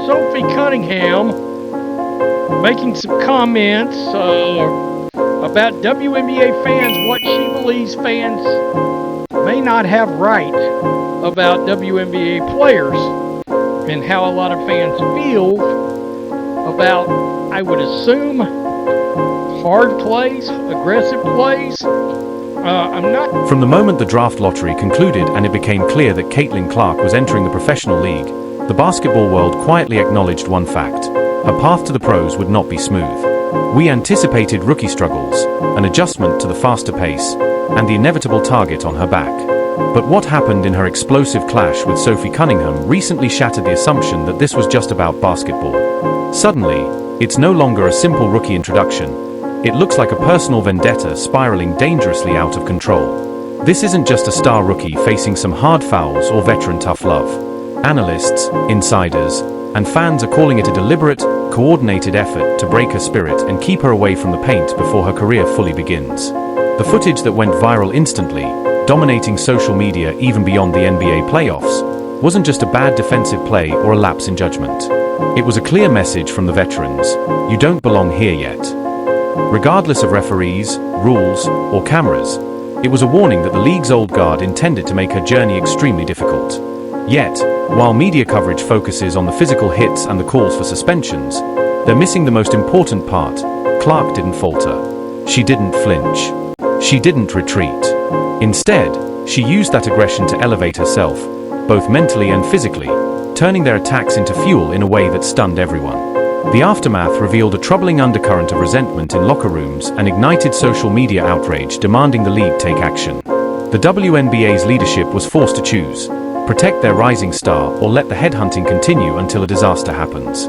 Sophie Cunningham making some comments about WNBA fans, what she believes fans may not have right about WNBA players, and how a lot of fans feel about, I would assume, hard plays, aggressive plays. From the moment the draft lottery concluded and it became clear that Caitlin Clark was entering the professional league, the basketball world quietly acknowledged one fact: her path to the pros would not be smooth. We anticipated rookie struggles, an adjustment to the faster pace, and the inevitable target on her back. But what happened in her explosive clash with Sophie Cunningham recently shattered the assumption that this was just about basketball. Suddenly, it's no longer a simple rookie introduction. It looks like a personal vendetta spiraling dangerously out of control. This isn't just a star rookie facing some hard fouls or veteran tough love. Analysts, insiders, and fans are calling it a deliberate, coordinated effort to break her spirit and keep her away from the paint before her career fully begins. The footage that went viral instantly, dominating social media even beyond the NBA playoffs, wasn't just a bad defensive play or a lapse in judgment. It was a clear message from the veterans: you don't belong here yet. Regardless of referees, rules, or cameras, it was a warning that the league's old guard intended to make her journey extremely difficult. Yet, while media coverage focuses on the physical hits and the calls for suspensions, they're missing the most important part. Clark didn't falter. She didn't flinch. She didn't retreat. Instead, she used that aggression to elevate herself, both mentally and physically, turning their attacks into fuel in a way that stunned everyone. The aftermath revealed a troubling undercurrent of resentment in locker rooms and ignited social media outrage demanding the league take action. The WNBA's leadership was forced to choose: protect their rising star or let the headhunting continue until a disaster happens.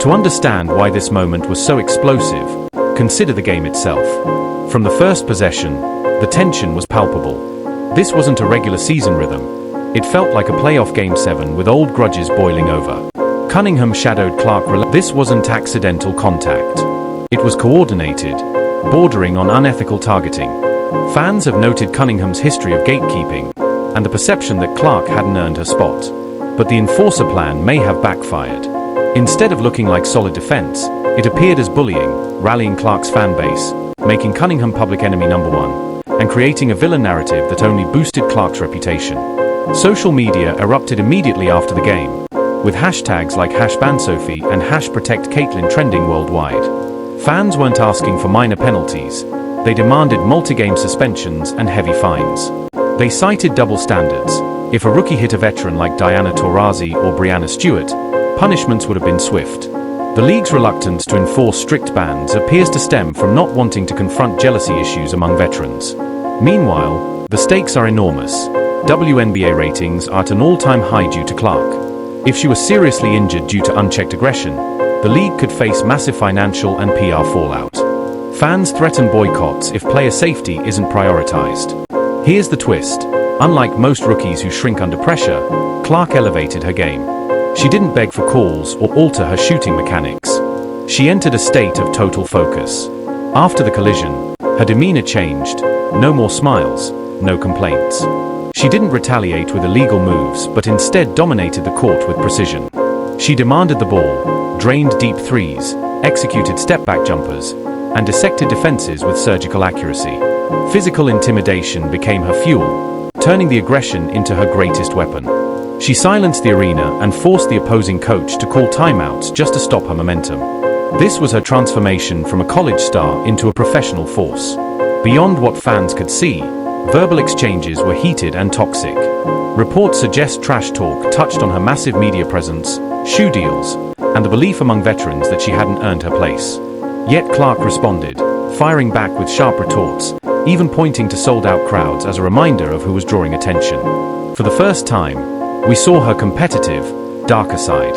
To understand why this moment was so explosive, consider the game itself. From the first possession, the tension was palpable. This wasn't a regular season rhythm. It felt like a playoff Game 7 with old grudges boiling over. Cunningham shadowed Clark. This wasn't accidental contact. It was coordinated, bordering on unethical targeting. Fans have noted Cunningham's history of gatekeeping and the perception that Clark hadn't earned her spot. But the enforcer plan may have backfired. Instead of looking like solid defense, it appeared as bullying, rallying Clark's fan base, making Cunningham public enemy number one, and creating a villain narrative that only boosted Clark's reputation. Social media erupted immediately after the game, with hashtags like #BanSophie and #ProtectCaitlin trending worldwide. Fans weren't asking for minor penalties. They demanded multi-game suspensions and heavy fines. They cited double standards. If a rookie hit a veteran like Diana Taurasi or Breanna Stewart, punishments would have been swift. The league's reluctance to enforce strict bans appears to stem from not wanting to confront jealousy issues among veterans. Meanwhile, the stakes are enormous. WNBA ratings are at an all-time high due to Clark. If she was seriously injured due to unchecked aggression, the league could face massive financial and PR fallout. Fans threaten boycotts if player safety isn't prioritized. Here's the twist: unlike most rookies who shrink under pressure, Clark elevated her game. She didn't beg for calls or alter her shooting mechanics. She entered a state of total focus. After the collision, her demeanor changed. No more smiles, no complaints. She didn't retaliate with illegal moves, but instead dominated the court with precision. She demanded the ball, drained deep threes, executed step-back jumpers, and dissected defenses with surgical accuracy. Physical intimidation became her fuel, turning the aggression into her greatest weapon. She silenced the arena and forced the opposing coach to call timeouts just to stop her momentum. This was her transformation from a college star into a professional force. Beyond what fans could see, verbal exchanges were heated and toxic. Reports suggest trash talk touched on her massive media presence, shoe deals, and the belief among veterans that she hadn't earned her place. Yet Clark responded, firing back with sharp retorts, even pointing to sold-out crowds as a reminder of who was drawing attention. For the first time, we saw her competitive, darker side.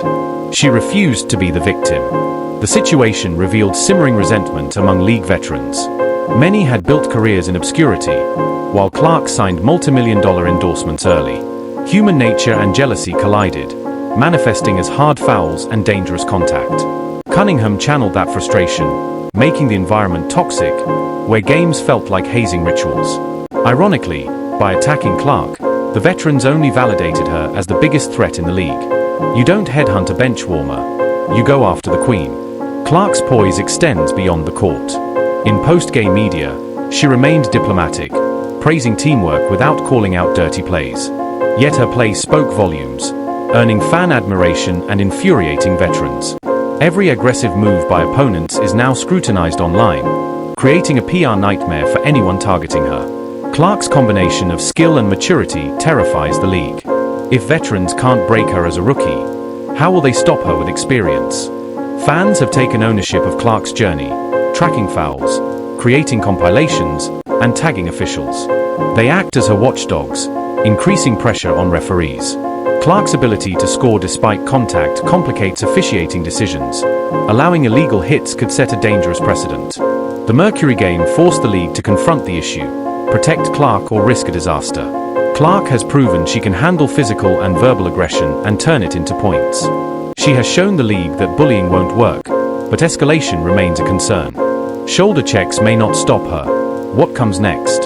She refused to be the victim. The situation revealed simmering resentment among league veterans. Many had built careers in obscurity, while Clark signed multi-million-dollar endorsements early. Human nature and jealousy collided, manifesting as hard fouls and dangerous contact. Cunningham channeled that frustration, making the environment toxic, where games felt like hazing rituals. Ironically, by attacking Clark, the veterans only validated her as the biggest threat in the league. You don't headhunt a bench warmer, You go after the queen. Clark's poise extends beyond the court. In post-game media, she remained diplomatic, praising teamwork without calling out dirty plays. Yet her play spoke volumes, earning fan admiration and infuriating veterans. Every aggressive move by opponents is now scrutinized online, creating a PR nightmare for anyone targeting her. Clark's combination of skill and maturity terrifies the league. If veterans can't break her as a rookie, how will they stop her with experience? Fans have taken ownership of Clark's journey, tracking fouls, creating compilations, and tagging officials. They act as her watchdogs, increasing pressure on referees. Clark's ability to score despite contact complicates officiating decisions. Allowing illegal hits could set a dangerous precedent. The Mercury game forced the league to confront the issue, protect Clark or risk a disaster. Clark has proven she can handle physical and verbal aggression and turn it into points. She has shown the league that bullying won't work, but escalation remains a concern. Shoulder checks may not stop her. What comes next?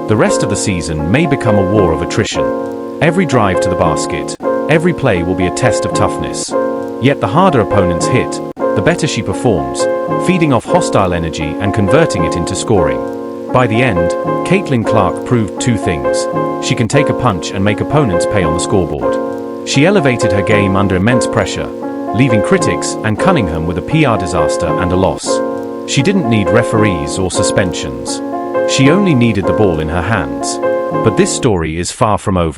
The rest of the season may become a war of attrition. Every drive to the basket, every play will be a test of toughness. Yet the harder opponents hit, the better she performs, feeding off hostile energy and converting it into scoring. By the end, Caitlin Clark proved two things. She can take a punch and make opponents pay on the scoreboard. She elevated her game under immense pressure, leaving critics and Cunningham with a PR disaster and a loss. She didn't need referees or suspensions. She only needed the ball in her hands. But this story is far from over.